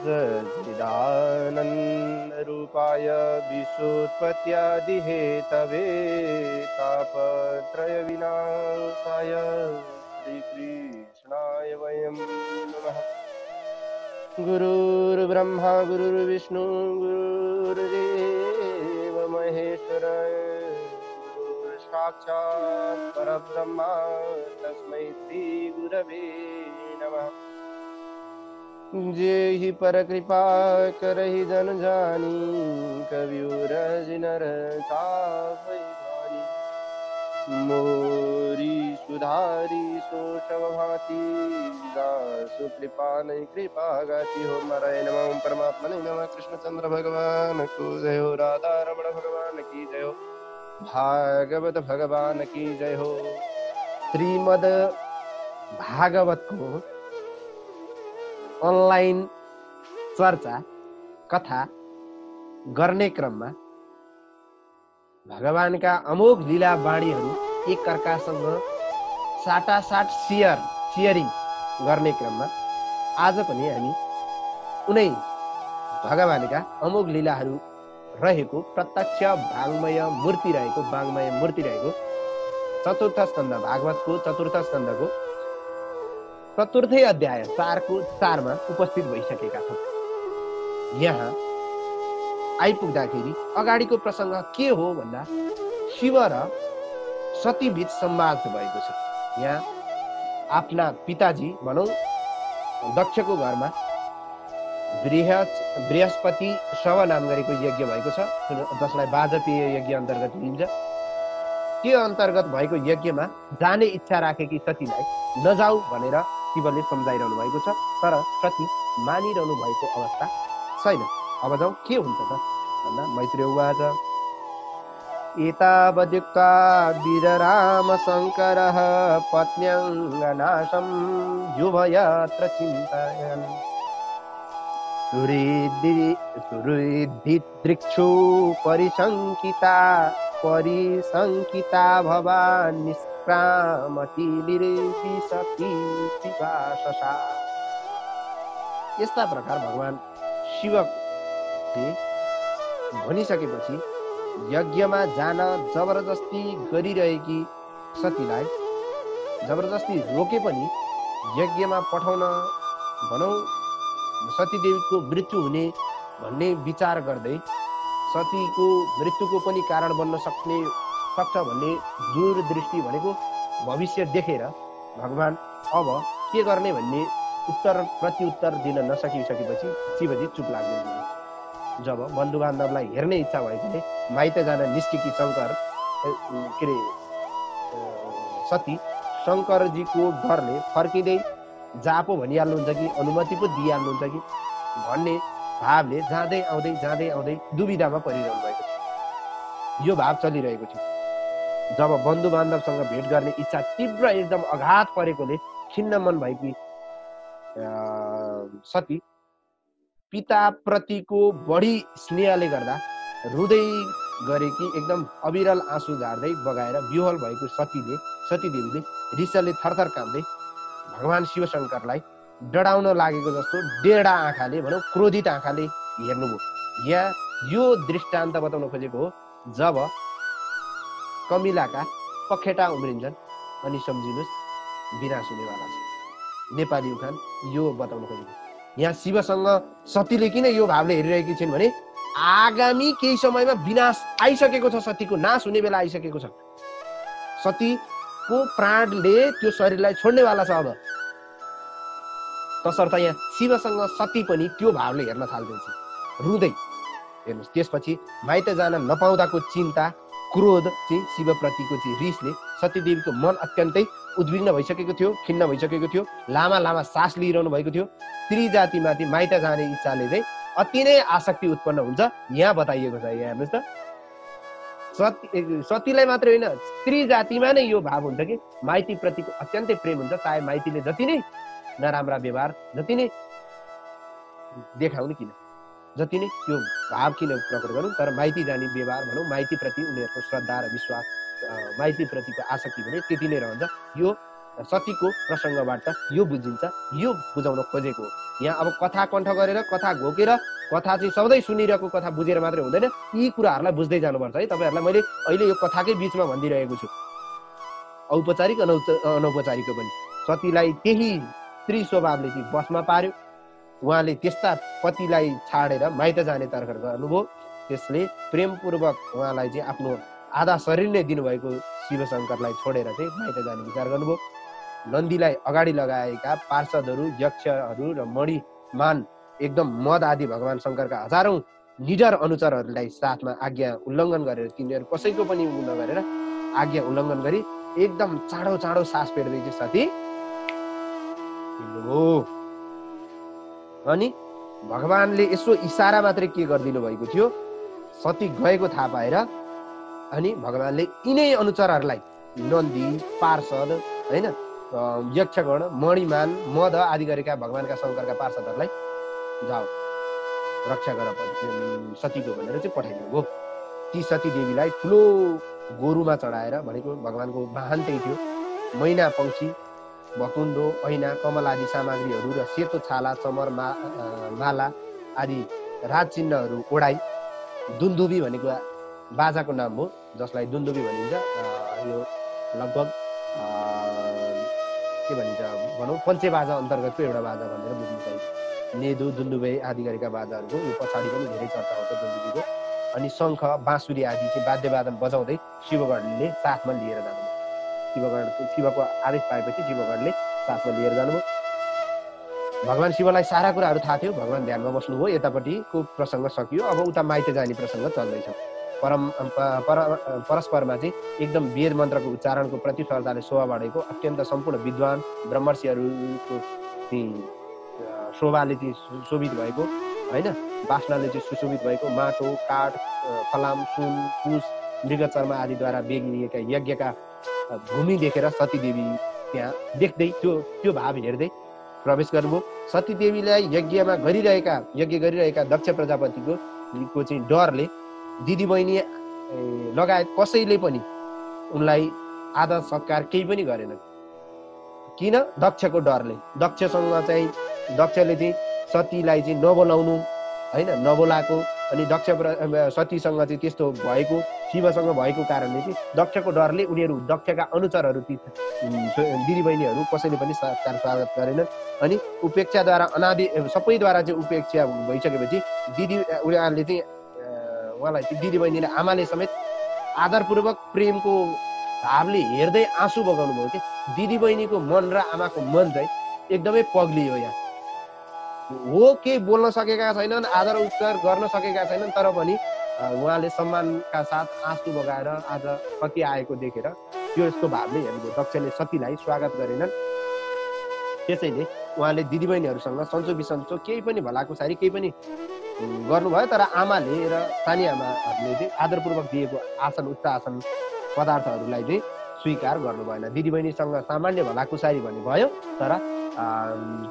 सच्चिदानन्दरूपाय विश्वोत्पत्त्यादिहेतवे तापत्रयविनाशाय श्रीकृष्णाय वयं नमः। गुरुर्ब्रह्मा गुरुर्विष्णु गुरुर्देव महेश्वर गुरुर्साक्षात् परब्रह्मा तस्मै श्री गुरवे नमः। जेहि पर कृपा करहि जन जानी कवियुरजिनर तापै भानी। मोरी सुधारी सोचव भांति दासु कृपा नहीं कृपा गाती हो। नारायण नमः परमात्मा नहीं नमः। कृष्णचंद्र भगवान को जय हो। राधा रमण भगवान की जय हो। भागवत भगवान की जय हो। श्रीमद् भागवत को अनलाइन चर्चा कथा गर्ने क्रममा भगवानका अमोघ लीला वाणीहरू एकअर्कासँग साटासाट सियरिङ गर्ने क्रममा आज पनि हामी उनै भगवानका अमोघ लीलाहरू रहेको प्रत्यक्ष वाङ्मय मूर्ति रहेको चतुर्थ स्कन्द भागवतको चतुर्थ स्कन्दको चतुर्थै अध्याय 4 मा उपस्थित भइसकेका छौँ। यहाँ आइपुग्दाखेरि अगाडिको प्रसङ्ग के हो भन्दा शिव र सती बीच संवाद भएको छ। यहाँ आफ्ना पिताजी भनौँ दक्षको घरमा बृहस्पति शव नाम गरेको यज्ञ भएको छ, जसलाई वाजपेय यज्ञ अन्तर्गत लिइन्छ। त्यो अन्तर्गत भएको यज्ञमा जाने इच्छा राखेकी सतीलाई नजाऊ भनेर शिवले सम्झाइरहनु भएको छ, तर सती मानिरहनु भएको अवस्था छैन। अब जाउँ के हुन्छ त भन्दा मैत्रेय उवाच एतावद्युक्त्वा वीरराम शङ्करः पत्न्यङ्गनाशं युभयत्र चिन्तयन् सुहृद्दिदृक्षु परिशङ्किता भवान् निष्क्रामति निर्विशति पिपाशा। यस्ता प्रकार भगवान शिवले भनिसकेपछि यज्ञमा जान जबरजस्ती गरिरहेकी सतीलाई जबरजस्ती रोके पनि यज्ञमा पठाउन भनौँ सतीदेवीको मृत्यु हुने भन्ने विचार गर्दै सतीको मृत्युको पनि कारण बन्न सक्छ भन्ने दूरदृष्टि भनेको भविष्य देखेर भगवान अब के गर्ने भन्ने प्रत्युत्तर दिन नसकिसकेपछि शिवजी चुप लाग्दै जब बन्धु बान्धवलाई हेर्ने इच्छा भएकोले माइत जान निस्केकी सती शङ्करजीको डरले फर्किँदै जापो भनिहाल्नुहुन्छ कि अनुमति पो दिइहाल्नुहुन्छ कि भन्ने भावले जाँदै आउँदै दुविधामा परिरहनु भएको छ। यो भाव चलिरहेको थियो। जब बन्धु बान्धवसँग भेट गर्ने इच्छा तीव्र एकदम अघात परेकोले खिन्न मन भएकी सती पिताप्रतिको बढी स्नेहले गर्दा रुँदै गरेकी एकदम अविरल आँसु झार्दै बगाएर विह्वल भएको सतीदेवीले रिसले थरथर काँप्दै भगवान शिवशङ्करलाई डराउन लागेको जस्तो डेढा आँखाले भनौँ क्रोधित आँखाले हेर्नुभयो। यहाँ यो दृष्टान्त बताउन खोजेको हो जब कमिलाका पखेटा उम्रिन्छन् अनि सम्झिनुहोस् विनाश हुनेवाला छ। नेपाली उखान यो बताउन खोजेको। यहाँ शिवसँग सतीले किन यो भावले हेरिरहेकी छिन् भने आगामी केही समयमा विनाश आइसकेको छ, सतीको नाश हुने बेला आइसकेको छ। सतीको प्राणले त्यो शरीरलाई छोड्नेवाला छ। अब तसर्थ यहाँ शिवसँग सती पनि त्यो भावले हेर्न थाल्दैछ, रुँदै। हेर्नुहोस्, त्यसपछि माइत जान नपाउँदाको चिन्ता क्रोध चाहिँ शिवप्रतिको चाहिँ रिसले सतीदेवीको मन अत्यन्तै उद्विग्न भइसकेको थियो, खिन्न भइसकेको थियो। लामा सास लिइरहनु भएको थियो। स्त्री जातिमाथि माइत जाने इच्छाले चाहिँ अति नै आसक्ति उत्पन्न हुन्छ। यहाँ बताइएको छ। यहाँ हेर्नुहोस् त, सतीलाई मात्रै होइन स्त्री जातिमा नै यो भाव हुन्छ कि माइती प्रतिको अत्यन्तै प्रेम हुन्छ। चाहे माइतीले जति नै नराम्रा व्यवहार जति नै देखाउनु किन, जति नै त्यो भाव किन प्रकट गरौँ, तर माइती जाने व्यवहार भनौँ माइती प्रति उनीहरूको श्रद्धा र विश्वास, माइती प्रतिको आसक्ति भने त्यति नै रहन्छ। यो सतीको प्रसङ्गबाट यो बुझिन्छ, यो बुझाउन खोजेको हो। यहाँ अब कथा कण्ठ गरेर कथा घोकेर कथा चाहिँ सधैँ सुनिरहेको कथा बुझेर मात्रै हुँदैन, यी कुराहरूलाई बुझ्दै जानुपर्छ है। तपाईँहरूलाई मैले अहिले यो कथाकै बिचमा भनिदिइरहेको छु, औपचारिक अनौपचारिक पनि। सतीलाई त्यही स्त्री स्वभावले चाहिँ बसमा पार्यो, उहाँले त्यस्ता पतिलाई छाडेर माइत जाने तर्खर गर्नुभयो। त्यसले प्रेमपूर्वक उहाँलाई चाहिँ आफ्नो आधा शरीर नै दिनुभएको शिवशङ्करलाई छोडेर चाहिँ माइत जाने विचार गर्नुभयो। नन्दीलाई अगाडि लगाएका पार्षदहरू, यक्षहरू र मणिमान एकदम मद आदि भगवान शङ्करका हजारौं निडर अनुचरहरूलाई साथमा आज्ञा उल्लङ्घन गरेर, तिनीहरू कसैको पनि नगरेर आज्ञा उल्लङ्घन गरी एकदम चाँडो चाँडो सास फेर्दै चाहिँ सती हिँड्नुभयो। अनि भगवानले यसो इसारा मात्रै के गरिदिनु भएको थियो, सती गएको थाहा पाएर अनि भगवानले यिनै अनुचरहरूलाई, नन्दी, पार्षद होइन, यक्षगण, मणिमान, मद आदि गरेका भगवानका शङ्करका पार्षदहरूलाई जाऊ रक्षा गर सतीको भनेर चाहिँ पठाइदिनु भयो। ती सती देवीलाई ठुलो गोरुमा चढाएर, भनेको भगवानको वाहन त्यही थियो, मैना पंक्षी, भकुण्डो, ऐना, कमल आदि सामग्रीहरू र सेतो छाला, चमर, माला आदि राजचिन्हहरू ओढाई, दुन्दुबी भनेको बाजाको नाम हो जसलाई दुन्दुबी भनिन्छ। यो लगभग के भनिन्छ भनौँ पञ्चेबाजा अन्तर्गतको एउटा बाजा भनेर बुझ्नु चाहिन्छ। नेदु, दुन्दुबे आदि गरेका बाजाहरूको यो पछाडि पनि धेरै चर्चा हुन्छ दुन्दुबीको। अनि शङ्ख, बाँसुरी आदि चाहिँ वाद्यवादन बजाउँदै शिवगणले साथमा लिएर जानुभयो। शिवको आदेश पाएपछि शिवगणले साथमा लिएर जानुभयो। भगवान शिवलाई सारा कुराहरू थाहा थियो, भगवान ध्यानमा बस्नुभयो। यतापट्टिको प्रसङ्ग सकियो, अब उता माइत जाने प्रसङ्ग चल्दैछ। परस्परमा चाहिँ एकदम वेद मन्त्रको उच्चारणको प्रतिस्पर्धाले शोभा बढेको, अत्यन्त सम्पूर्ण विद्वान ब्रह्मर्षिहरूको शोभाले चाहिँ शोभित भएको होइन, वासनाले चाहिँ सुशोभित भएको, माटो, काठ, फलाम, सुन, कुश, मृगचर्म आदिद्वारा बेगिएका यज्ञका भूमि देखेर सतीदेवी त्यहाँ देख्दै त्यो भाव हेर्दै प्रवेश गर्नुभयो। सतीदेवीलाई यज्ञ गरिरहेका दक्ष प्रजापतिको चाहिँ डरले दिदीबहिनी लगायत कसैले पनि उनलाई आदर सत्कार केही पनि गरेन। किन? दक्षको डरले। दक्षले चाहिँ सतीलाई चाहिँ नबोलाउनु होइन, नबोलाएको, अनि सतीसँग चाहिँ त्यस्तो भएको, शिवसँग भएको कारणले चाहिँ दक्षको डरले दक्षका अनुचरहरू दिदीबहिनीहरू कसैले पनि सत्कार स्वागत गरेन। अनि उपेक्षाद्वारा सबैद्वारा चाहिँ उपेक्षा भइसकेपछि उनीहरूले चाहिँ उहाँलाई चाहिँ दिदीबहिनीले आमाले समेत आदरपूर्वक प्रेमको भावले हेर्दै आँसु बगाउनु भयो कि दिदीबहिनीको मन र आमाको मन चाहिँ एकदमै पग्लियो। यहाँ हो केही बोल्न सकेका छैनन्, आदर उपचार गर्न सकेका छैनन्, तर पनि उहाँले सम्मानका साथ आँसु बगाएर आज सती आएको देखेर त्यो यस्तो भावले हेर्नुभयो। दक्षले सतीलाई स्वागत गरेनन्। त्यसैले उहाँले दिदीबहिनीहरूसँग सन्चो बिसन्चो केही पनि भलाकुसारी केही पनि गर्नुभयो, तर आमाले र सानी आमाहरूले चाहिँ आदरपूर्वक दिएको उच्च आसन पदार्थहरूलाई चाहिँ स्वीकार गर्नु भएन। दिदीबहिनीसँग सामान्य भलाकुसारी भन्ने भयो, तर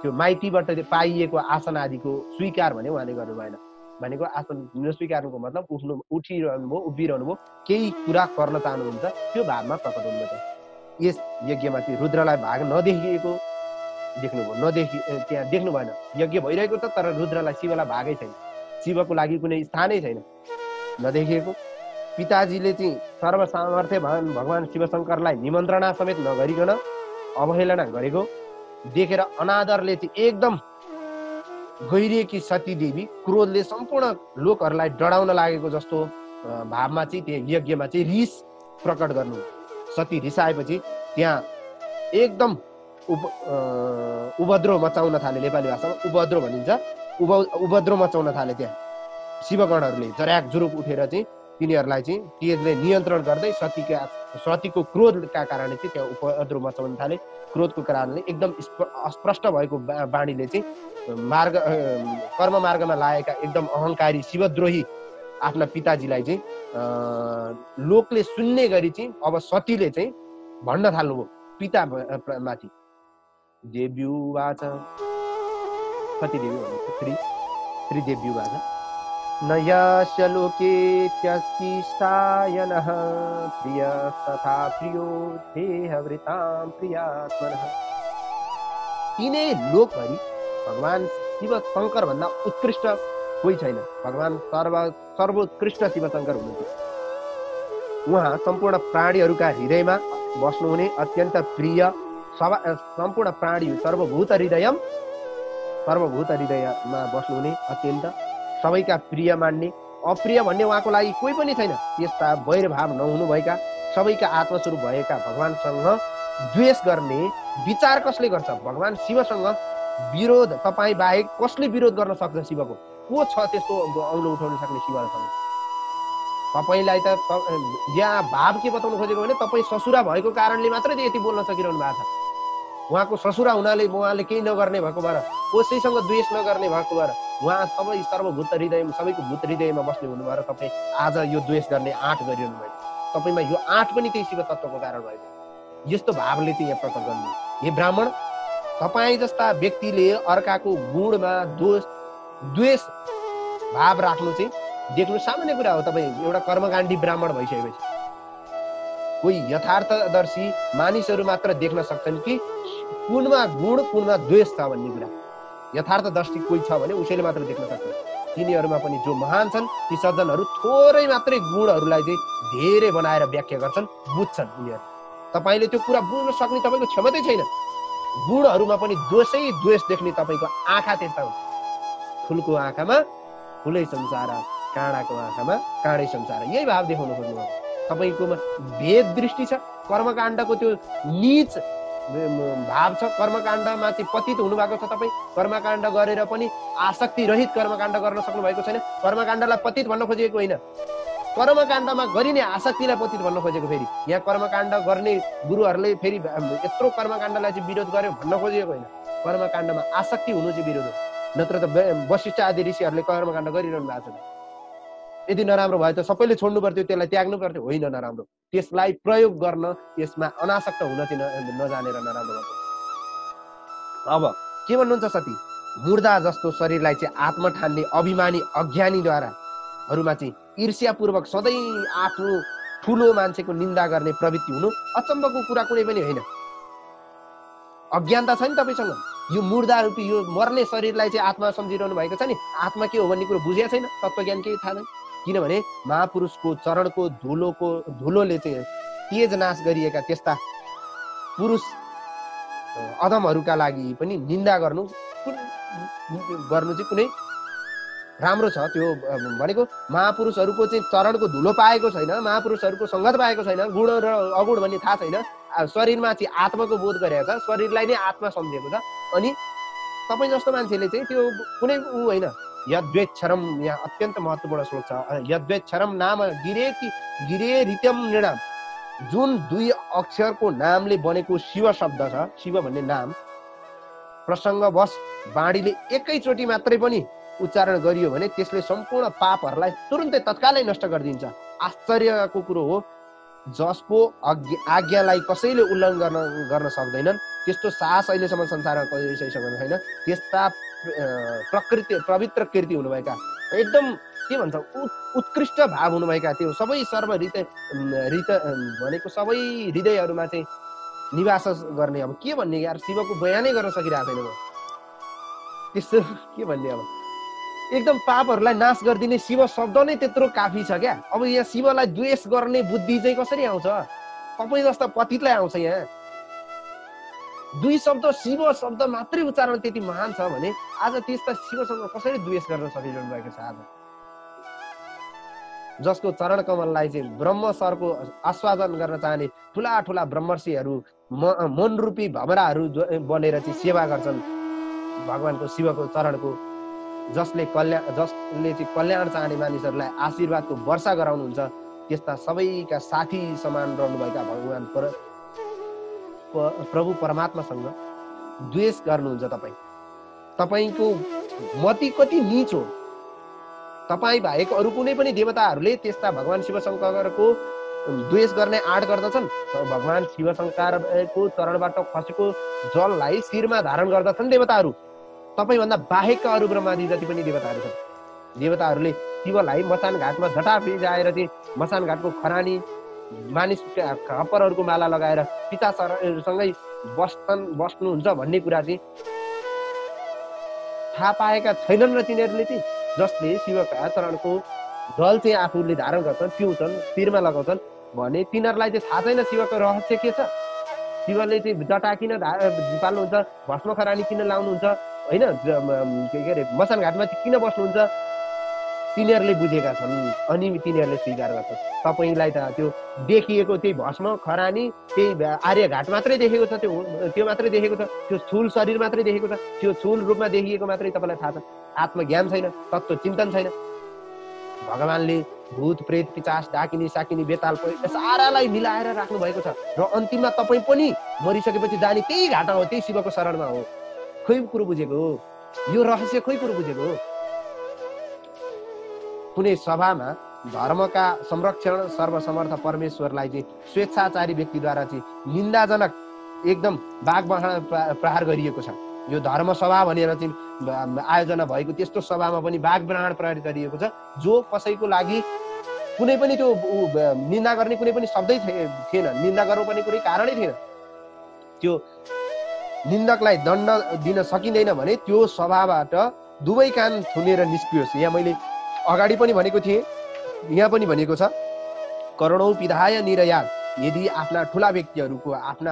त्यो माइतीबाट पाइएको आसन आदिको स्वीकार भने उहाँले गर्नु भएन। भनेको आसन नस्वीकार्नुको मतलब उठिरहनु भयो, उभिरहनु भयो, केही कुरा गर्न चाहनुहुन्छ त्यो भावमा प्रकट हुनुभयो। यस यज्ञमा चाहिँ रुद्रलाई भाग नदेखिएको देख्नुभयो, त्यहाँ देख्नु भएन। यज्ञ भइरहेको छ तर रुद्रलाई, शिवलाई भागै छैन, शिवको लागि कुनै स्थानै छैन, नदेखिएको। पिताजीले चाहिँ सर्वसामर्थ्य भगवान शिवशङ्करलाई निमन्त्रणा समेत नगरिकन अवहेलना गरेको देखेर अनादरले चाहिँ एकदम गहिरिएकी सतीदेवी क्रोधले सम्पूर्ण लोकहरूलाई डराउन लागेको जस्तो भावमा चाहिँ त्यो यज्ञमा चाहिँ रिस प्रकट गर्नु। सती रिसाएपछि त्यहाँ एकदम उपद्रव मचाउन थाले। नेपाली भाषामा उपद्रव भनिन्छ। उपद्रव मचाउन थाले। त्यहाँ शिवगणहरूले जराक जुरुक उठेर चाहिँ तिनीहरूलाई चाहिँ त्यसले नियन्त्रण गर्दै सतीको क्रोधका कारणले चाहिँ त्यहाँ उपद्रव मचाउन थाले। क्रोधको कारणले एकदम अस्पष्ट भएको बाणीले चाहिँ कर्म मार्गमा लागेका एकदम अहङ्कारी शिवद्रोही आफ्ना पिताजीलाई चाहिँ लोकले सुन्ने गरी चाहिँ अब सतीले चाहिँ भन्न थाल्नुभयो पिता माथि। देव्युवाच, सतीदेवी भनेको त्रिदेव्युवाच, न यस्य लोके त्यस्तिष्ठायनः प्रियस्तथा प्रियो देहवृतां प्रियात्मनः। तीनै लोकभरि भगवान शिव शङ्कर भन्दा उत्कृष्ट कोही छैन। भगवान सर्वोत्कृष्ट शिव शङ्कर हुनुहुन्छ। उहाँ सम्पूर्ण प्राणीहरूका हृदयमा बस्नुहुने अत्यन्त प्रिय, सम्पूर्ण प्राणी सर्वभूत हृदयमा बस्नुहुने अत्यन्त सबैका प्रिय मान्ने, अप्रिय भन्ने उहाँको लागि कोही पनि छैन। त्यस्ता वैरभाव नहुनुभएका सबैका आत्मस्वरूप भएका भगवानसँग द्वेष गर्ने विचार कसले गर्छ? भगवान शिवसँग विरोध तपाईँ बाहेक कसले विरोध गर्न सक्छ? शिवको को छ त्यस्तो औलो उठाउन सक्ने शिवसँग? तपाईँलाई त यहाँ भाव के बताउनु खोजेको भने तपाईँ ससुरा भएको कारणले मात्रै यति बोल्न सकिरहनु भएको छ। उहाँको ससुरा हुनाले उहाँले केही नगर्ने भएको भएर, कसैसँग द्वेष नगर्ने भएको भएर, उहाँ सबै सर्वभूत हृदयमा सबैको भूत हृदयमा बस्ने हुनु भएर तपाईँ आज यो द्वेष गर्ने आँट गरिरहनु भएको। तपाईँमा यो आँट पनि त्यही शिव तत्त्वको कारण भएको। यस्तो भावले चाहिँ यहाँ प्रकट गर्नु। हे ब्राह्मण, तपाईँ जस्ता व्यक्तिले अर्काको गुणमा द्वेष भाव राख्नु चाहिँ देख्नु सामान्य कुरा हो। तपाईँ एउटा कर्मकाण्डी ब्राह्मण भइसकेपछि कोही यथार्थदर्शी मानिसहरू मात्र देख्न सक्छन् कि कुनमा गुण कुनमा द्वेष छ भन्ने कुरा। यथार्थदर्शी कोही छ भने उसैले मात्र देख्न सक्छ। तिनीहरूमा पनि जो महान छन् ती सज्जनहरू थोरै मात्रै गुणहरूलाई चाहिँ धेरै बनाएर व्याख्या गर्छन्, बुझ्छन् उनीहरू। तपाईँले त्यो कुरा बुझ्न सक्ने तपाईँको क्षमतै छैन। गुणहरूमा पनि द्वेष देख्ने तपाईँको आँखा त्यस्ता हुन्छ। फुलको आँखामा फुलै संसार, काँडाको आँखामा काँडै संसार, यही भाव देखाउनु खोज्नु। तपाईँकोमा भेद दृष्टि छ। कर्मकाण्डको त्यो नीच भाव छ। कर्मकाण्डमा चाहिँ पतित हुनुभएको छ। तपाईँ कर्मकाण्ड गरेर पनि आसक्ति रहित कर्मकाण्ड गर्न सक्नु भएको छैन। कर्मकाण्डलाई पतित भन्न खोजेको होइन, कर्मकाण्डमा गरिने आसक्तिलाई पतित भन्न खोजेको। फेरि यहाँ कर्मकाण्ड गर्ने गुरुहरूले फेरि यत्रो कर्मकाण्डलाई चाहिँ विरोध गर्यो भन्न खोजेको होइन। कर्मकाण्डमा आसक्ति हुनु चाहिँ विरोध हो। नत्र त वशिष्ठ आदि ऋषिहरूले कर्मकाण्ड गरिरहनु भएको छ। यदि नराम्रो भयो त सबैले छोड्नु पर्थ्यो, त्यसलाई त्याग्नु पर्थ्यो? होइन, नराम्रो त्यसलाई प्रयोग गर्न, त्यसमा अनासक्त हुन चाहिँ नजानेर नराम्रो गर्छ। अब के भन्नुहुन्छ सती? मुर्दा जस्तो शरीरलाई चाहिँ आत्मा ठान्ने अभिमानी अज्ञानीद्वाराहरूमा चाहिँ ईर्ष्यापूर्वक सधैँ आफ्नो ठुलो मान्छेको निन्दा गर्ने प्रवृत्ति हुनु अचम्मको कुरा कुनै पनि होइन। अज्ञानता छ नि तपाईँसँग। यो मुर्दा रूपी यो मर्ने शरीरलाई चाहिँ आत्मा सम्झिरहनु भएको छ नि। आत्मा के हो भन्ने कुरो बुझेको छैन, तत्त्वज्ञान केही थाहा छैन। किनभने महापुरुषको चरणको धुलोले चाहिँ तेज नाश गरिएका त्यस्ता पुरुष अधमहरूका लागि पनि निन्दा गर्नु चाहिँ कुनै राम्रो छ? त्यो भनेको महापुरुषहरूको चाहिँ चरणको धुलो पाएको छैन, महापुरुषहरूको सङ्गत पाएको छैन, गुण र अगुण भन्ने थाहा छैन, शरीरमा चाहिँ आत्माको बोध गरेको छ, शरीरलाई नै आत्मा सम्झेको छ। अनि तपाईँ जस्तो मान्छेले चाहिँ त्यो कुनै ऊ होइन। यद्वेच्छरम, यहाँ अत्यन्त महत्त्वपूर्ण श्लोक छ। यद्वेच्छरम नाम गिरे रित्यम नृणाम, जुन दुई अक्षरको नामले बनेको शिव शब्द छ, शिव भन्ने नाम प्रसङ्गवश बाणीले एकैचोटि मात्रै पनि उच्चारण गरियो भने त्यसले सम्पूर्ण पापहरूलाई तुरुन्तै तत्कालै नष्ट गरिदिन्छ। आश्चर्यको कुरो हो, जसको आज्ञालाई कसैले उल्लङ्घन गर्न सक्दैनन् त्यस्तो साहस अहिलेसम्म संसारमा कसैसँग छैन। त्यस्ता पवित्र कीर्ति हुनुभएका, एकदम के भन्छ उत्कृष्ट भाव हुनुभएका, त्यो सबै भनेको सबै हृदयहरूमा चाहिँ निवास गर्ने। अब के भन्ने यार, शिवको बयानै गर्न सकिरहेको छैन म। त्यस्तो के भन्ने, अब एकदम पापहरूलाई नाश गरिदिने शिव शब्द नै त्यत्रो काफी छ क्या। अब यहाँ शिवलाई द्वेष गर्ने बुद्धि चाहिँ कसरी आउँछ? तपाईँ जस्ता पतितलाई आउँछ। यहाँ दुई शब्द शिव शब्द मात्रै उच्चारण त्यति महान छ भने आज त्यस्ता शिवसँग कसरी द्वेष गर्न सकिरहनु भएको छ? आज जसको चरण कमललाई चाहिँ ब्रह्म सरको आस्वादन गर्न चाहने ठुला ठुला ब्रह्मर्षिहरू मन रूपी भमराहरू बनेर चाहिँ सेवा गर्छन् भगवानको शिवको चरणको, जसले चाहिँ कल्याण चाहने मानिसहरूलाई आशीर्वादको वर्षा गराउनुहुन्छ। त्यस्ता सबैका साथी समान रहनुभएका भगवान प्रभु परमात्मासँग द्वेष गर्नुहुन्छ तपाईँ। तपाईँको मति कति नीच हो? तपाईँ बाहेक अरू कुनै पनि देवताहरूले त्यस्ता भगवान शिव शङ्करको द्वेष गर्ने आँट गर्दछन्। भगवान शिव शङ्करको चरणबाट खसेको जललाई शिरमा धारण गर्दछन् देवताहरू। तपाईँभन्दा बाहेकका अरू ब्रह्मादि जति पनि देवताहरू छन्। देवताहरूले शिवलाई मसान घाटमा झटाफिजाएर चाहिँ मसान घाटको खरानी मानिस खप्परहरूको माला लगाएर पितासँगै बस्नुहुन्छ भन्ने कुरा चाहिँ थाहा पाएका छैनन् र तिनीहरूले चाहिँ जसले शिवका चरणको जल चाहिँ आफूले धारण गर्छन्, पिउँछन्, शिरमा लगाउँछन् भने तिनीहरूलाई चाहिँ थाहा छैन शिवको रहस्य के छ। शिवले चाहिँ जटा किन पाल्नुहुन्छ, भस्म खरानी किन लाउनुहुन्छ, होइन, के अरे मसान घाटमा चाहिँ किन बस्नुहुन्छ, तिनीहरूले बुझेका छन् अनि तिनीहरूले स्वीकार गर्छन्। तपाईँलाई त त्यो देखिएको त्यही भस्म खरानी त्यही आर्यघाट मात्रै देखेको छ, त्यो मात्रै देखेको छ, त्यो स्थूल शरीर मात्रै देखेको छ, त्यो स्थूल रूपमा देखिएको मात्रै तपाईँलाई थाहा छ। आत्मज्ञान छैन, तत्त्व चिन्तन छैन। भगवानले भूत प्रेत पिचास डाकिनी साकिनी बेताल सारालाई मिलाएर राख्नु भएको छ र अन्तिममा तपाईँ पनि मरिसकेपछि जाने त्यही घाटा हो, त्यही शिवको शरणमा हो। खोइ कुरो बुझेको हो यो रहस्य, खोइ कुरो बुझेको हो। कुनै सभामा धर्मका संरक्षण सर्वसमर्थ परमेश्वरलाई चाहिँ स्वेच्छाचारी व्यक्तिद्वारा चाहिँ निन्दाजनक एकदम बागबाँडा प्रहार गरिएको छ। यो धर्म सभा भनेर चाहिँ आयोजना भएको त्यस्तो सभामा पनि बागबाँड प्रहार गरिएको छ, जो कसैको लागि कुनै पनि त्यो निन्दा गर्ने कुनै पनि शब्दै थिएन, निन्दा गर्नुपर्ने कुनै कारणै थिएन। त्यो निन्दकलाई दण्ड दिन सकिँदैन भने त्यो सभाबाट दुवै कान थुनेर निस्कियोस्। यहाँ मैले अगाडि पनि भनेको थिएँ, यहाँ पनि भनेको छ, करोडौं पिधाय निरयाग। यदि आफ्ना ठुला व्यक्तिहरूको, आफ्ना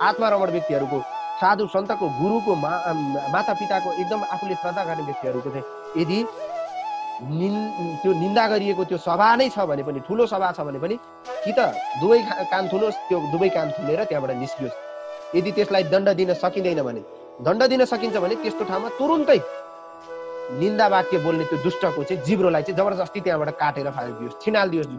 आत्मारमण व्यक्तिहरूको, साधु सन्तको, गुरुको, माता पिताको एकदम आफूले श्रद्धा गर्ने व्यक्तिहरूको चाहिँ यदि त्यो निन्दा गरिएको त्यो सभा नै छ भने पनि, ठुलो सभा छ भने पनि कि त दुवै कान थुनोस्, त्यो दुवै कान थुनेर त्यहाँबाट निस्कियोस्। यदि त्यसलाई दण्ड दिन सकिँदैन भने, दण्ड दिन सकिन्छ भने त्यस्तो ठाउँमा तुरुन्तै निन्दा वाक्य बोल्ने त्यो दुष्टको चाहिँ जिब्रोलाई चाहिँ जबरजस्ती त्यहाँबाट काटेर फालिदियोस्, छिनालिदियोस्,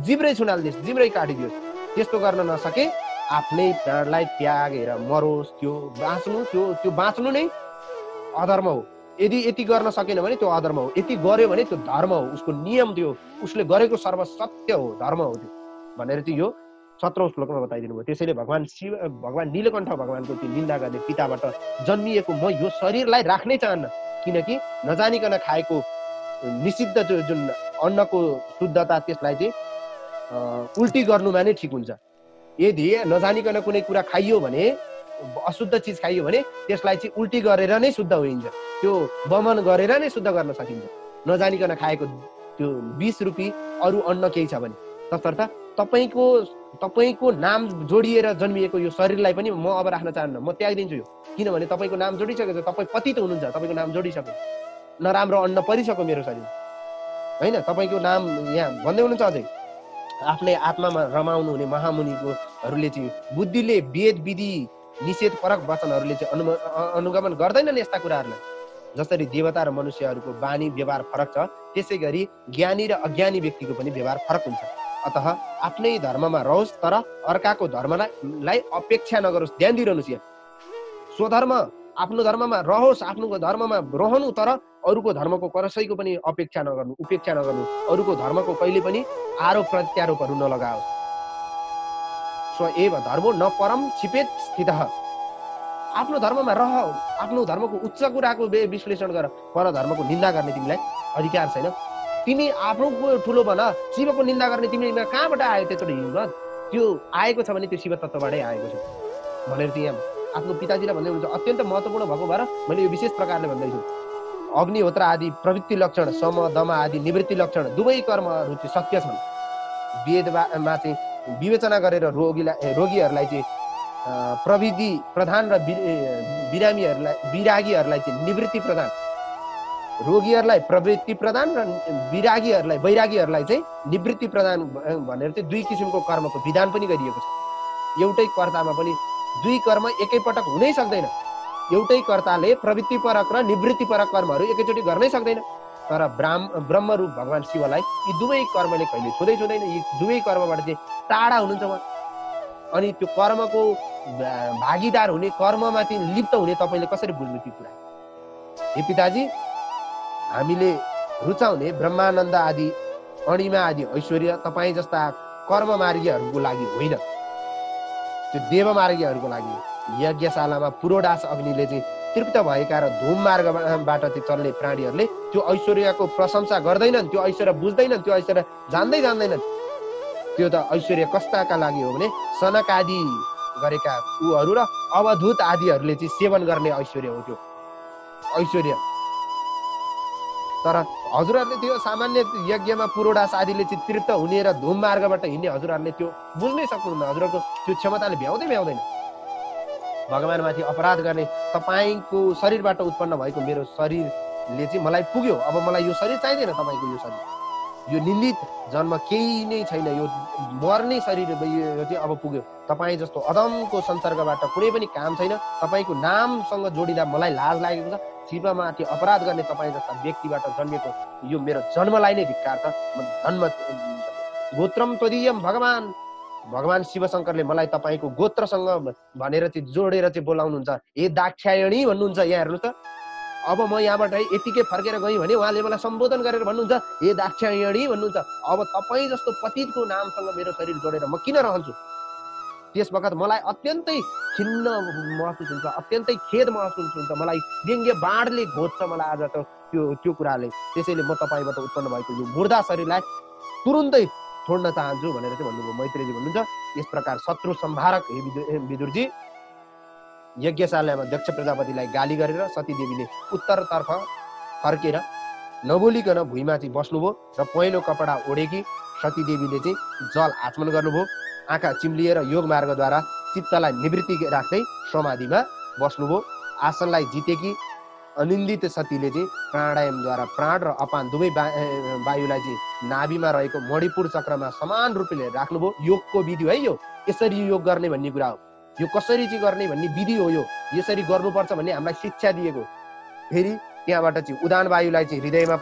जिब्रै छुनालिदियोस्, जिब्रै काटिदियोस्। त्यस्तो गर्न नसके आफ्नै प्राणलाई त्यागेर मरोस्। त्यो बाँच्नु नै अधर्म हो। यदि यति गर्न सकेन भने त्यो अधर्म हो, यति गर्यो भने त्यो धर्म हो, उसको नियम, त्यो उसले गरेको सर्वसत्य हो, धर्म हो त्यो भनेर चाहिँ यो 17औं श्लोकमा बताइदिनु भयो। त्यसैले भगवान नीलकण्ठ भगवानको त्यो निन्दा गर्ने पिताबाट जन्मिएको म यो शरीरलाई राख्नै चाहन्न, किनकि नजानिकन खाएको निषिद्ध जुन अन्नको शुद्धता त्यसलाई चाहिँ उल्टी गर्नुमा नै ठिक हुन्छ। यदि नजानिकन कुनै कुरा खाइयो भने, अशुद्ध चिज खाइयो भने त्यसलाई चाहिँ उल्टी गरेर नै शुद्ध होइन्छ, त्यो बमन गरेर नै शुद्ध गर्न सकिन्छ। नजानिकन खाएको त्यो 20 रुपी अरू अन्न केही छ भने, तसर्थ तपाईँको नाम जोडिएर जन्मिएको यो शरीरलाई पनि म अब राख्न चाहन्न, म त्यागिदिन्छु यो। किनभने तपाईँको नाम जोडिसकेको छ, तपाईँ पतित हुनुहुन्छ, तपाईँको नाम जोडिसक्यो, नराम्रो अन्न परिसक्यो मेरो शरीर, होइन। तपाईँको नाम यहाँ भन्दै हुनुहुन्छ अझै, आफ्नै आत्मामा रमाउनु हुने महामुनिहरूले चाहिँ बुद्धिले वेद विधि निषेध परक वचनहरूले चाहिँ अनुगमन गर्दैनन् यस्ता कुराहरूलाई। जसरी देवता र मनुष्यहरूको बानी व्यवहार फरक छ, त्यसै गरी ज्ञानी र अज्ञानी व्यक्तिको पनि व्यवहार फरक हुन्छ। अतः आफ्नै धर्ममा रहोस् तर अर्काको धर्मलाई अपेक्षा नगरोस्। ध्यान दिइरहनुहोस् यहाँ, स्वधर्म आफ्नो धर्ममा रहोस्, आफ्नो धर्ममा रहनु, तर अरूको धर्मको कसैको पनि अपेक्षा नगर्नु, उपेक्षा नगर्नु, अरूको धर्मको कहिले पनि आरोप प्रत्यारोपहरू नलगाओस्। स्वएव धर्मो न परम छिपेत स्थितः। आफ्नो धर्ममा रह, आफ्नो धर्मको उच्च कुराको विश्लेषण गर, पर धर्मको निन्दा गर्ने तिमीलाई अधिकार छैन। तिमी आफ्नो ठुलो भन, शिवको निन्दा गर्ने तिमी कहाँबाट आयो त्यत्रो हिम्मत? त्यो आएको छ भने त्यो शिव तत्त्वबाटै आएको छ भनेर चाहिँ यहाँ आफ्नो पिताजीलाई भन्दै हुनुहुन्छ। अत्यन्त महत्त्वपूर्ण भएको भएर मैले यो विशेष प्रकारले भन्दैछु। अग्निहोत्र आदि प्रवृत्ति लक्षण, सम दम आदि निवृत्ति लक्षण दुवै कर्महरू चाहिँ सत्य छन्। वेदमा चाहिँ विवेचना गरेर रोगीहरूलाई चाहिँ प्रविधि प्रधान र विरागीहरूलाई चाहिँ निवृत्ति प्रदान, रोगीहरूलाई प्रवृत्ति प्रदान र वैरागीहरूलाई चाहिँ निवृत्ति प्रदान भनेर चाहिँ दुई किसिमको कर्मको विधान पनि गरिएको छ। एउटै कर्तामा पनि दुई कर्म एकैपटक हुनै सक्दैन। एउटै कर्ताले प्रवृत्तिपरक र निवृत्तिपरक कर्महरू एकैचोटि गर्नै सक्दैन। तर ब्रह्मरूप भगवान शिवलाई यी दुवै कर्मले कहिले छुँदैन। यी दुवै कर्मबाट चाहिँ टाढा हुनुहुन्छ उहाँ। अनि त्यो कर्मको भागीदार हुने, कर्ममा चाहिँ लिप्त हुने तपाईँले कसरी बुझ्नु त्यो कुरा? हे पिताजी, हामीले रुचाउने ब्रह्मानन्द आदि, अणिमा आदि ऐश्वर्य तपाईँ जस्ता कर्ममार्गीहरूको लागि होइन, त्यो देवमार्गीहरूको लागि। यज्ञशालामा पुरोडास अग्निले चाहिँ तृप्त भएका र धुम मार्गबाट चाहिँ चल्ने प्राणीहरूले त्यो ऐश्वर्यको प्रशंसा गर्दैनन्, त्यो ऐश्वर्य बुझ्दैनन्, त्यो ऐश्वर्य जान्दैनन्। त्यो त ऐश्वर्य कस्ताका लागि हो भने सनक आदि गरेका उहरू र अवधूत आदिहरूले चाहिँ सेवन गर्ने ऐश्वर्य हो त्यो ऐश्वर्य। तर हजुरहरूले त्यो सामान्य यज्ञमा पुरोडास आदिले चाहिँ तृप्त हुने र धुम मार्गबाट हिँड्ने हजुरहरूले त्यो बुझ्नै सक्नुहुन्न। हजुरहरूको त्यो क्षमताले भ्याउँदैन। भगवानमाथि अपराध गर्ने तपाईँको शरीरबाट उत्पन्न भएको मेरो शरीरले चाहिँ मलाई पुग्यो, अब मलाई यो शरीर चाहिँदैन। तपाईँको यो शरीर यो निन्दित जन्म केही नै छैन, यो मर्ने शरीर यो चाहिँ अब पुग्यो। तपाईँ जस्तो अदमको संसर्गबाट कुनै पनि काम छैन। तपाईँको नामसँग जोडिँदा मलाई लाज लागेको छ। शिवमाथि अपराध गर्ने तपाईँ जस्ता व्यक्तिबाट जन्मेको यो मेरो जन्मलाई नै धिक्कार छ। जन्म गोत्रम त्वदीयम भगवान शिवशङ्करले मलाई तपाईँको गोत्रसँग भनेर चाहिँ जोडेर चाहिँ बोलाउनुहुन्छ। ए दाक्षायणी भन्नुहुन्छ। यहाँ हेर्नुहोस् त, अब म यहाँबाट यतिकै फर्केर गएँ भने उहाँले मलाई सम्बोधन गरेर भन्नुहुन्छ ए दाक्षायणी भन्नुहुन्छ। अब तपाईँ जस्तो पतितको नामसँग मेरो शरीर जोडेर म किन रहन्छु? त्यस वखत मलाई अत्यन्तै खिन्न महसुस हुन्छ, अत्यन्तै खेद महसुस हुन्छ। मलाई व्यङ्ग्य बाणले घोज्छ मलाई आज त त्यो कुराले। त्यसैले म तपाईँबाट उत्पन्न भएको यो मुर्दा शरीरलाई तुरुन्तै छोड्न चाहन्छु भनेर चाहिँ भन्नुभयो। मैत्रेयजी भन्नुहुन्छ यस प्रकार शत्रु संहारक हे विदुरजी यज्ञशालामा दक्ष प्रजापतिलाई गाली गरेर सतीदेवीले उत्तरतर्फ फर्केर नबोलिकन भुइँमा चाहिँ बस्नुभयो र पहेँलो कपडा ओढेकी सतीदेवीले चाहिँ जल आचमन गर्नुभयो। आँखा चिम्लिएर योग मार्गद्वारा चित्तलाई निवृत्ति राख्दै समाधिमा बस्नुभयो। आसनलाई जितेकी अनिन्दित सतीले चाहिँ प्राणायामद्वारा प्राण र अपान दुवै वायुलाई चाहिँ नाभिमा रहेको मणिपुर चक्रमा समान रूपले राख्नुभयो। योगको विधि है यो, यसरी योग गर्ने भन्ने कुरा हो। यो कसरी चाहिँ गर्ने भन्ने विधि हो। यो यसरी गर्नुपर्छ भन्ने हामीलाई शिक्षा दिएको। फेरि त्यहाँबाट चाहिँ उदान वायुलाई चाहिँ हृदयमा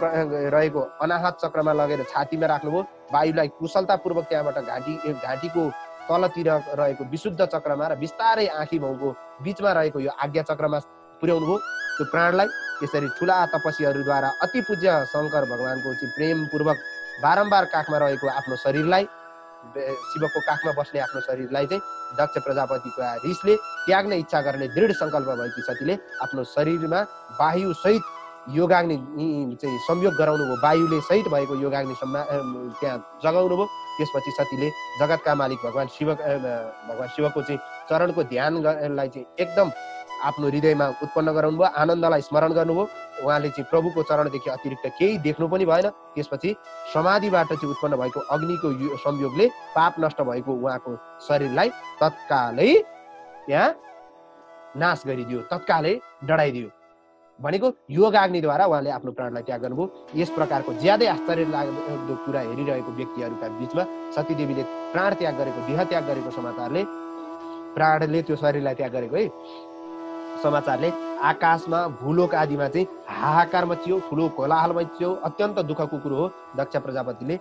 रहेको अनाहत चक्रमा लगेर छातीमा राख्नुभयो। वायुलाई कुशलतापूर्वक त्यहाँबाट घाँटीको तलतिर रहेको विशुद्ध चक्रमा र बिस्तारै आँखी भाउको बिचमा रहेको यो आज्ञा चक्रमा पुर्याउनु भयो। त्यो प्राणलाई यसरी ठुला तपस्वीहरूद्वारा अति पूज्य शङ्कर भगवानको चाहिँ प्रेमपूर्वक बारम्बार काखमा रहेको आफ्नो शरीरलाई, शिवको काखमा बस्ने आफ्नो शरीरलाई चाहिँ दक्ष प्रजापतिको रिसले त्याग्ने इच्छा गर्ने दृढ सङ्कल्प भएकी सतीले आफ्नो शरीरमा वायु सहित योगाग्नि चाहिँ संयोग गराउनु भयो। वायुले सहित भएको योगाग्नि त्यहाँ जगाउनु भयो। त्यसपछि सतीले जगतका मालिक भगवान शिवको चाहिँ चरणको ध्यानलाई चाहिँ एकदम आफ्नो हृदयमा उत्पन्न गराउनु भयो। आनन्दलाई स्मरण गर्नुभयो। उहाँले चाहिँ प्रभुको चरणदेखि अतिरिक्त केही देख्नु पनि भएन। त्यसपछि समाधिबाट चाहिँ उत्पन्न भएको अग्निको संयोगले पाप नष्ट भएको उहाँको शरीरलाई तत्कालै त्यहाँ नाश गरिदियो, तत्कालै डढाइदियो। भनेको योगाग्निद्वारा उहाँले आफ्नो प्राणलाई त्याग गर्नुभयो। यस प्रकारको ज्यादै आश्चर्य लाग्दो कुरा हेरिरहेको व्यक्तिहरूका बिचमा सतीदेवीले प्राण त्याग गरेको, देह त्याग गरेको समाचारले, प्राणले त्यो शरीरलाई त्याग गरेको है समाचारले आकाशमा भूलोक आदिमा चाहिँ हाहाकार मचियो, ठुलो कोलाहल मचियो। अत्यन्त दुःखको कुरो हो। दक्ष प्रजापतिले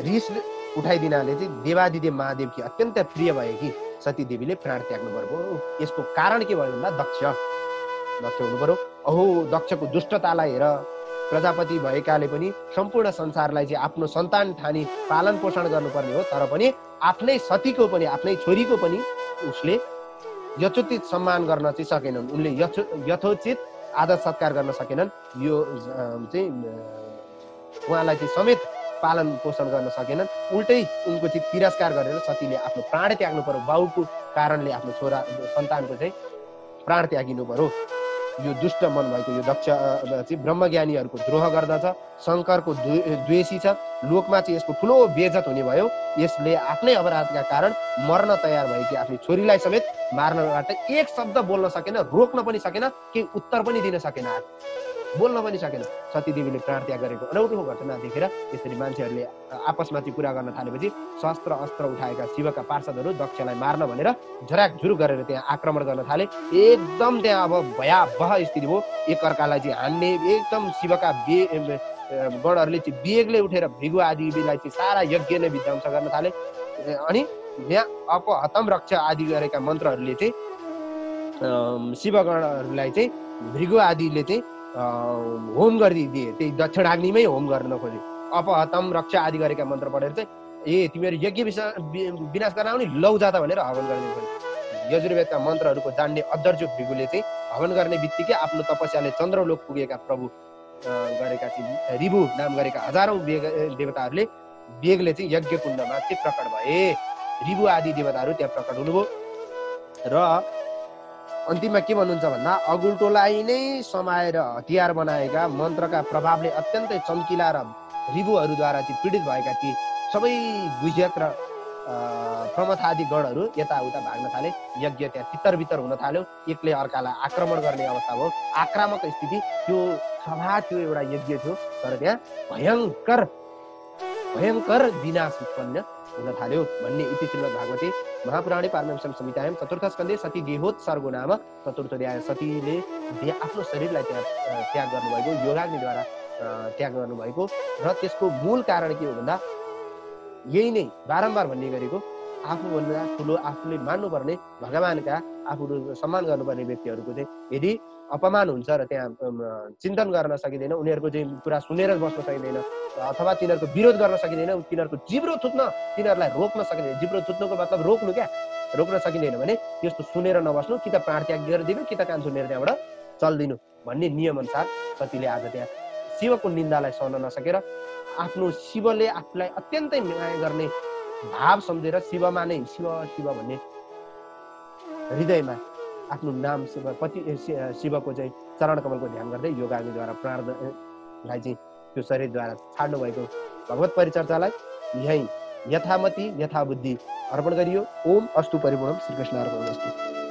रिस उठाइदिनाले चाहिँ देवादिदेव महादेवकी अत्यन्त प्रिय भएकी सतीदेवीले प्राण त्याग्नु पर्यो। यसको कारण के भयो भन्दा दक्ष हुनु पर्यो। अहो दक्षको दुष्टतालाई हेर, प्रजापति भएकाले पनि सम्पूर्ण संसारलाई चाहिँ आफ्नो सन्तान ठानी पालन पोषण गर्नुपर्ने हो। तर पनि आफ्नै सतीको पनि, आफ्नै छोरीको पनि उसले यथोचित सम्मान गर्न चाहिँ सकेनन्। उनले यथोचित आदर सत्कार गर्न सकेनन्। यो चाहिँ उहाँलाई चाहिँ समेत पालन पोषण गर्न सकेनन्। उल्टै उनको चाहिँ तिरस्कार गरेर सतीले आफ्नो प्राण त्याग्नु पर्यो। बाउको कारणले आफ्नो छोरा सन्तानको चाहिँ प्राण त्यागिनु पर्यो। यो दुष्ट मन भएको यो दक्ष चाहिँ ब्रह्मज्ञानीहरूको द्रोह गर्दछ, शङ्करको द्वेषी छ। लोकमा चाहिँ यसको ठुलो बेइज्जत हुने भयो। यसले आफ्नै अपराधका कारण मर्न तयार भएकी आफ्नै छोरीलाई समेत मार्नबाट एक शब्द बोल्न सकेन, रोक्न पनि सकेन, केही उत्तर पनि दिन सकेन, बोल्न पनि सकेन। सतीदेवीले प्राण त्याग गरेको अनौठो घटना देखेर यसरी मान्छेहरूले आपसमा चाहिँ कुरा गर्न थालेपछि शस्त्र अस्त्र उठाएका शिवका पार्षदहरू दक्षलाई मार्न भनेर झराकझुरुक गरेर त्यहाँ आक्रमण गर्न थाले। एकदम त्यहाँ अब भयावह स्थिति भयो। एकअर्कालाई चाहिँ हान्ने, एकदम शिवका गणहरूले चाहिँ बेगले उठेर भृगु आदिलाई चाहिँ सारा यज्ञ नै विध्वंस गर्न थाले। अनि यहाँ अपहतम रक्षा आदि गरेका मन्त्रहरूले चाहिँ शिवगणहरूलाई चाहिँ भृगु आदिले चाहिँ होम गरिदिए। त्यही दक्षिणाग्निमै होम गर्न खोजे। अपहतम रक्षा आदि गरेका मन्त्र पढेर चाहिँ ए तिमीहरू यज्ञ विनाश गर्न आउने लौ जाता भनेर हवन गरिदिनु खोजे। यजुर्वेदका मन्त्रहरूको जान्ने अदर्जु भृगुले चाहिँ हवन गर्ने बित्तिकै आफ्नो तपस्याले चन्द्रलोक पुगेका प्रभु गरेका चाहिँ रिभु नाम गरेका हजारौं देवताहरूले बेगले चाहिँ यज्ञ कुण्डमा चाहिँ प्रकट भए। रिभु आदि देवताहरू त्यहाँ प्रकट हुनुभयो र अन्तिममा के भन्नुहुन्छ भन्दा अगुल्टोलाई नै समाएर हतियार बनाएका मन्त्रका प्रभावले अत्यन्तै चम्किला र रिभुहरूद्वारा चाहिँ पीडित भएका ती सबै गुज्यत र प्रमथादि गणहरू यताउता भाग्न थाले। यज्ञ त्यहाँ तितर बितर हुन थाल्यो, एकले अर्कालाई आक्रमण गर्ने अवस्था भयो, आक्रामक स्थिति। त्यो सभा थियो, एउटा यज्ञ थियो, तर त्यहाँ भयङ्कर विनाश उत्पन्न हुन थाल्यो भन्ने इति श्रीमद् भागवते महापुराणे पारमहंस्यां संहितायां चतुर्थ स्कन्धे सती देहोत्सर्गो नाम चतुर्थ अध्याय। सतीले आफ्नो शरीरलाई त्यहाँ त्याग गर्नुभएको, योगाग्निद्वारा त्याग गर्नुभएको र त्यसको मूल कारण के हो भन्दा यही नै बारम्बार भन्ने गरेको आफूभन्दा ठुलो, आफूले मान्नुपर्ने भगवानका, आफू सम्मान गर्नुपर्ने व्यक्तिहरूको चाहिँ यदि अपमान हुन्छ र त्यहाँ चिन्तन गर्न सकिँदैन, उनीहरूको चाहिँ कुरा सुनेर बस्न सकिँदैन अथवा तिनीहरूको विरोध गर्न सकिँदैन, तिनीहरूको जिब्रो थुत्न, तिनीहरूलाई रोक्न सकिँदैन। जिब्रो थुत्नुको मतलब रोक्नु क्या, रोक्न सकिँदैन भने त्यस्तो सुनेर नबस्नु, कि त प्राण त्याग गरिदिनु कि त कान सुनेर त्यहाँबाट चल्दिनु भन्ने नियम अनुसार सतीले आज त्यहाँ शिवको निन्दालाई सहन नसकेर आफ्नो शिवले आफूलाई अत्यन्तै माया गर्ने भाव सम्झेर शिवमा नै शिव शिव भन्ने हृदयमा आफ्नो नाम शिवको चाहिँ चरण कमलको ध्यान गर्दै योगाग्निद्वारा प्राणलाई चाहिँ त्यो शरीरद्वारा छाड्नु भएको भगवत परिचर्चालाई यही यथामति यथाबुद्धि अर्पण गरियो। ओम अस्तु परिपूर्णम। श्री कृष्ण अर्पण।